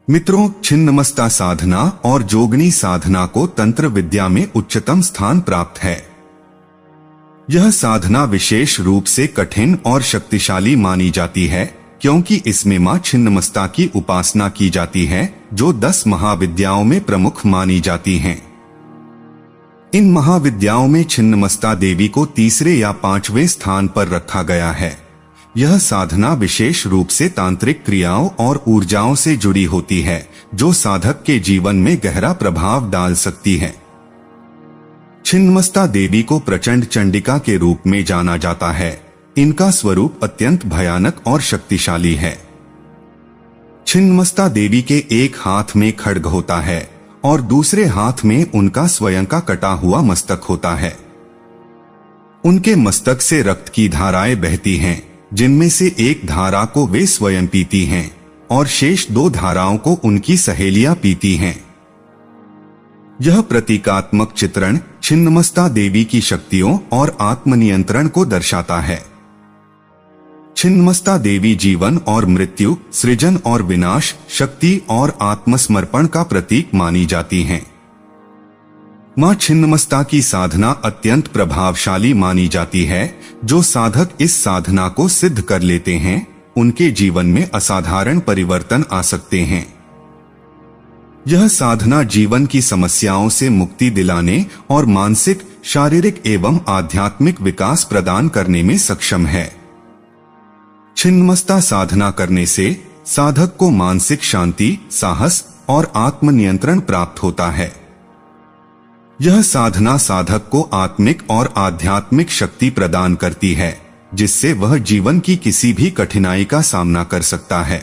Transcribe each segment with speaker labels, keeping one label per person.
Speaker 1: मित्रों, छिन्नमस्ता साधना और जोगनी साधना को तंत्र विद्या में उच्चतम स्थान प्राप्त है। यह साधना विशेष रूप से कठिन और शक्तिशाली मानी जाती है क्योंकि इसमें मां छिन्नमस्ता की उपासना की जाती है, जो 10 महाविद्याओं में प्रमुख मानी जाती हैं। इन महाविद्याओं में छिन्नमस्ता देवी को तीसरे या 5वें स्थान पर रखा गया है। यह साधना विशेष रूप से तांत्रिक क्रियाओं और ऊर्जाओं से जुड़ी होती है, जो साधक के जीवन में गहरा प्रभाव डाल सकती है। छिन्नमस्ता देवी को प्रचंड चंडिका के रूप में जाना जाता है। इनका स्वरूप अत्यंत भयानक और शक्तिशाली है। छिन्नमस्ता देवी के एक हाथ में खड्ग होता है और दूसरे हाथ में उनका स्वयं का कटा हुआ मस्तक होता है। उनके मस्तक से रक्त की धाराएं बहती हैं, जिनमें से एक धारा को वे स्वयं पीती हैं और शेष 2 धाराओं को उनकी सहेलियां पीती हैं। यह प्रतीकात्मक चित्रण छिन्नमस्ता देवी की शक्तियों और आत्मनियंत्रण को दर्शाता है। छिन्नमस्ता देवी जीवन और मृत्यु, सृजन और विनाश, शक्ति और आत्मसमर्पण का प्रतीक मानी जाती हैं। मां छिन्नमस्ता की साधना अत्यंत प्रभावशाली मानी जाती है। जो साधक इस साधना को सिद्ध कर लेते हैं, उनके जीवन में असाधारण परिवर्तन आ सकते हैं। यह साधना जीवन की समस्याओं से मुक्ति दिलाने और मानसिक, शारीरिक एवं आध्यात्मिक विकास प्रदान करने में सक्षम है। छिन्नमस्ता साधना करने से साधक को मानसिक शांति, साहस और आत्मनियंत्रण प्राप्त होता है। यह साधना साधक को आत्मिक और आध्यात्मिक शक्ति प्रदान करती है, जिससे वह जीवन की किसी भी कठिनाई का सामना कर सकता है।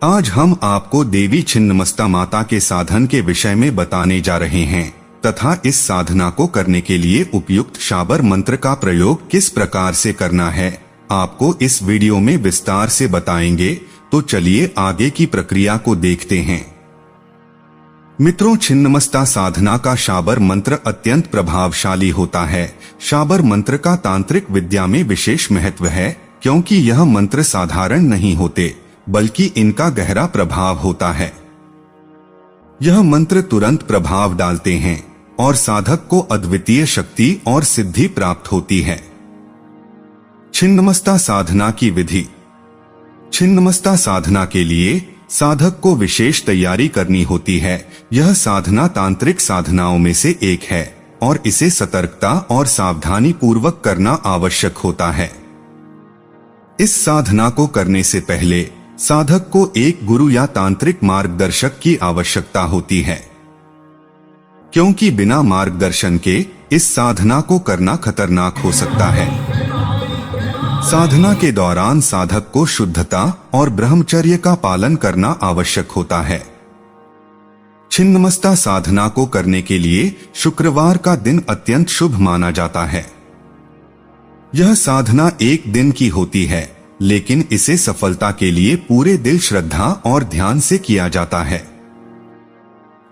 Speaker 1: आज हम आपको देवी छिन्नमस्ता माता के साधन के विषय में बताने जा रहे हैं तथा इस साधना को करने के लिए उपयुक्त शाबर मंत्र का प्रयोग किस प्रकार से करना है, आपको इस वीडियो में विस्तार से बताएंगे। तो चलिए आगे की प्रक्रिया को देखते हैं। मित्रों, छिन्नमस्ता साधना का शाबर मंत्र अत्यंत प्रभावशाली होता है। शाबर मंत्र का तांत्रिक विद्या में विशेष महत्व है क्योंकि यह मंत्र साधारण नहीं होते, बल्कि इनका गहरा प्रभाव होता है। यह मंत्र तुरंत प्रभाव डालते हैं और साधक को अद्वितीय शक्ति और सिद्धि प्राप्त होती है। छिन्नमस्ता साधना की विधि। छिन्नमस्ता साधना के लिए साधक को विशेष तैयारी करनी होती है। यह साधना तांत्रिक साधनाओं में से एक है और इसे सतर्कता और सावधानी पूर्वक करना आवश्यक होता है। इस साधना को करने से पहले साधक को एक गुरु या तांत्रिक मार्गदर्शक की आवश्यकता होती है, क्योंकि बिना मार्गदर्शन के इस साधना को करना खतरनाक हो सकता है। साधना के दौरान साधक को शुद्धता और ब्रह्मचर्य का पालन करना आवश्यक होता है। छिन्नमस्ता साधना को करने के लिए शुक्रवार का दिन अत्यंत शुभ माना जाता है। यह साधना एक दिन की होती है, लेकिन इसे सफलता के लिए पूरे दिल, श्रद्धा और ध्यान से किया जाता है।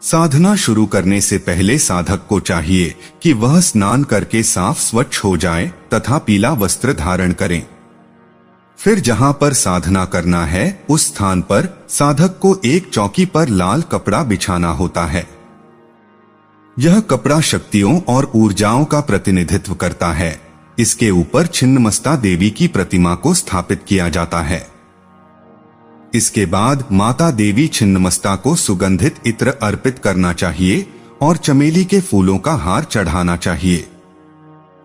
Speaker 1: साधना शुरू करने से पहले साधक को चाहिए कि वह स्नान करके साफ स्वच्छ हो जाए तथा पीला वस्त्र धारण करें। फिर जहां पर साधना करना है, उस स्थान पर साधक को एक चौकी पर लाल कपड़ा बिछाना होता है। यह कपड़ा शक्तियों और ऊर्जाओं का प्रतिनिधित्व करता है। इसके ऊपर छिन्नमस्ता देवी की प्रतिमा को स्थापित किया जाता है। इसके बाद माता देवी छिन्नमस्ता को सुगंधित इत्र अर्पित करना चाहिए और चमेली के फूलों का हार चढ़ाना चाहिए।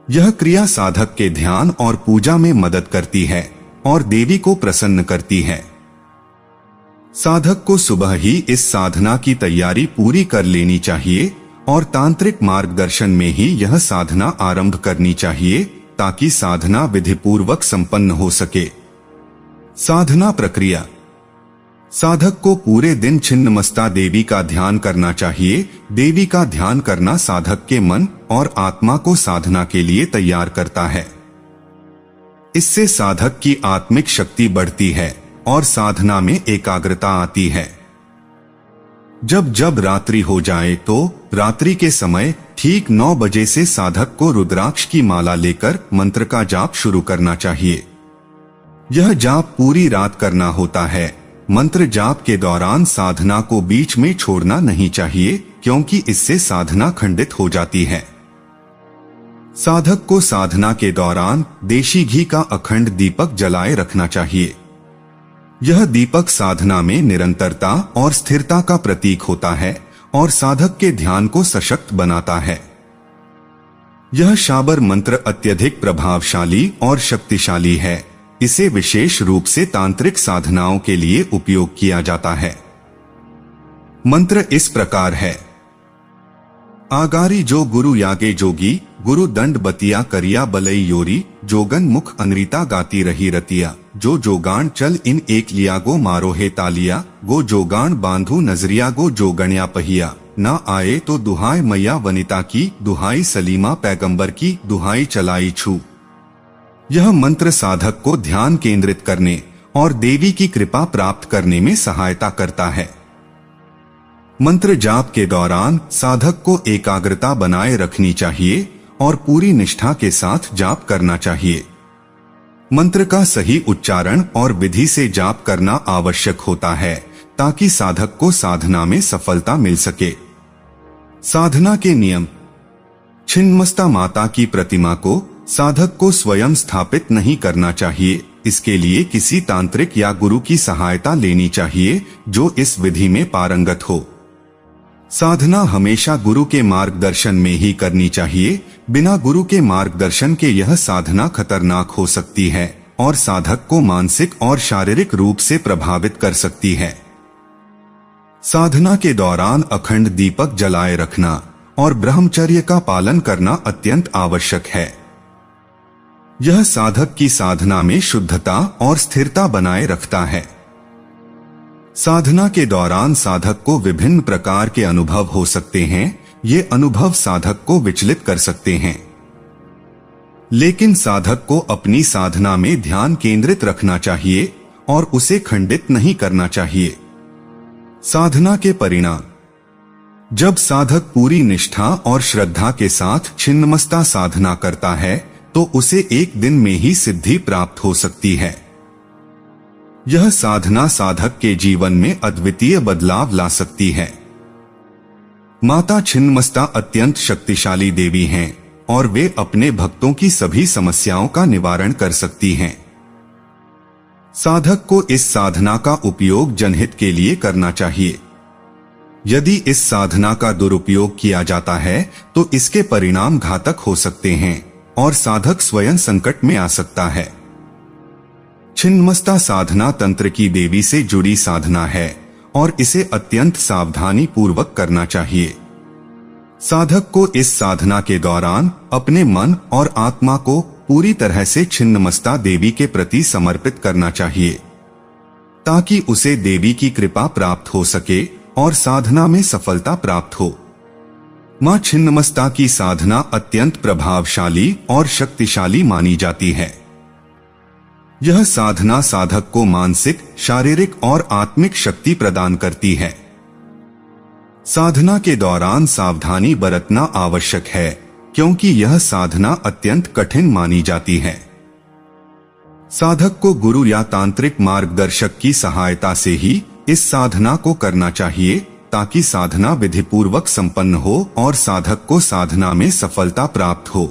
Speaker 1: यह क्रिया साधक के ध्यान और पूजा में मदद करती है और देवी को प्रसन्न करती है। साधक को सुबह ही इस साधना की तैयारी पूरी कर लेनी चाहिए और तांत्रिक मार्गदर्शन में ही यह साधना आरंभ करनी चाहिए, ताकि साधना विधिपूर्वक संपन्न हो सके। साधना प्रक्रिया। साधक को पूरे दिन छिन्नमस्ता देवी का ध्यान करना चाहिए। देवी का ध्यान करना साधक के मन और आत्मा को साधना के लिए तैयार करता है। इससे साधक की आत्मिक शक्ति बढ़ती है और साधना में एकाग्रता आती है। जब जब रात्रि हो जाए तो रात्रि के समय ठीक 9 बजे से साधक को रुद्राक्ष की माला लेकर मंत्र का जाप शुरू करना चाहिए। यह जाप पूरी रात करना होता है। मंत्र जाप के दौरान साधना को बीच में छोड़ना नहीं चाहिए, क्योंकि इससे साधना खंडित हो जाती है। साधक को साधना के दौरान देशी घी का अखंड दीपक जलाए रखना चाहिए। यह दीपक साधना में निरंतरता और स्थिरता का प्रतीक होता है और साधक के ध्यान को सशक्त बनाता है। यह शाबर मंत्र अत्यधिक प्रभावशाली और शक्तिशाली है। इसे विशेष रूप से तांत्रिक साधनाओं के लिए उपयोग किया जाता है। मंत्र इस प्रकार है। आगारी जो गुरु यागे जोगी, गुरु दंड बतिया करिया बलई योरी, जोगन मुख अनरिता गाती रही रतिया, जो जोगान चल इन एक लिया गो मारो हे तालिया, गो जोगान बांधू नजरिया गो जोगण्या पहिया, ना आए तो दुहाई मैया वनिता की, दुहाई सलीमा पैगंबर की, दुहाई चलाई छू। यह मंत्र साधक को ध्यान केंद्रित करने और देवी की कृपा प्राप्त करने में सहायता करता है। मंत्र जाप के दौरान साधक को एकाग्रता बनाए रखनी चाहिए और पूरी निष्ठा के साथ जाप करना चाहिए। मंत्र का सही उच्चारण और विधि से जाप करना आवश्यक होता है ताकि साधक को साधना में सफलता मिल सके। साधना के नियम। छिन्नमस्ता माता की प्रतिमा को साधक को स्वयं स्थापित नहीं करना चाहिए। इसके लिए किसी तांत्रिक या गुरु की सहायता लेनी चाहिए जो इस विधि में पारंगत हो। साधना हमेशा गुरु के मार्गदर्शन में ही करनी चाहिए। बिना गुरु के मार्गदर्शन के यह साधना खतरनाक हो सकती है और साधक को मानसिक और शारीरिक रूप से प्रभावित कर सकती है। साधना के दौरान अखंड दीपक जलाए रखना और ब्रह्मचर्य का पालन करना अत्यंत आवश्यक है। यह साधक की साधना में शुद्धता और स्थिरता बनाए रखता है। साधना के दौरान साधक को विभिन्न प्रकार के अनुभव हो सकते हैं। ये अनुभव साधक को विचलित कर सकते हैं, लेकिन साधक को अपनी साधना में ध्यान केंद्रित रखना चाहिए और उसे खंडित नहीं करना चाहिए। साधना के परिणाम। जब साधक पूरी निष्ठा और श्रद्धा के साथ छिन्नमस्ता साधना करता है तो उसे एक दिन में ही सिद्धि प्राप्त हो सकती है। यह साधना साधक के जीवन में अद्वितीय बदलाव ला सकती है। माता छिन्नमस्ता अत्यंत शक्तिशाली देवी हैं और वे अपने भक्तों की सभी समस्याओं का निवारण कर सकती हैं। साधक को इस साधना का उपयोग जनहित के लिए करना चाहिए। यदि इस साधना का दुरुपयोग किया जाता है तो इसके परिणाम घातक हो सकते हैं और साधक स्वयं संकट में आ सकता है। छिन्नमस्ता साधना तंत्र की देवी से जुड़ी साधना है और इसे अत्यंत सावधानी पूर्वक करना चाहिए। साधक को इस साधना के दौरान अपने मन और आत्मा को पूरी तरह से छिन्नमस्ता देवी के प्रति समर्पित करना चाहिए ताकि उसे देवी की कृपा प्राप्त हो सके और साधना में सफलता प्राप्त हो। मां छिन्नमस्ता की साधना अत्यंत प्रभावशाली और शक्तिशाली मानी जाती है। यह साधना साधक को मानसिक, शारीरिक और आत्मिक शक्ति प्रदान करती है। साधना के दौरान सावधानी बरतना आवश्यक है क्योंकि यह साधना अत्यंत कठिन मानी जाती है। साधक को गुरु या तांत्रिक मार्गदर्शक की सहायता से ही इस साधना को करना चाहिए ताकि साधना विधिपूर्वक संपन्न हो और साधक को साधना में सफलता प्राप्त हो।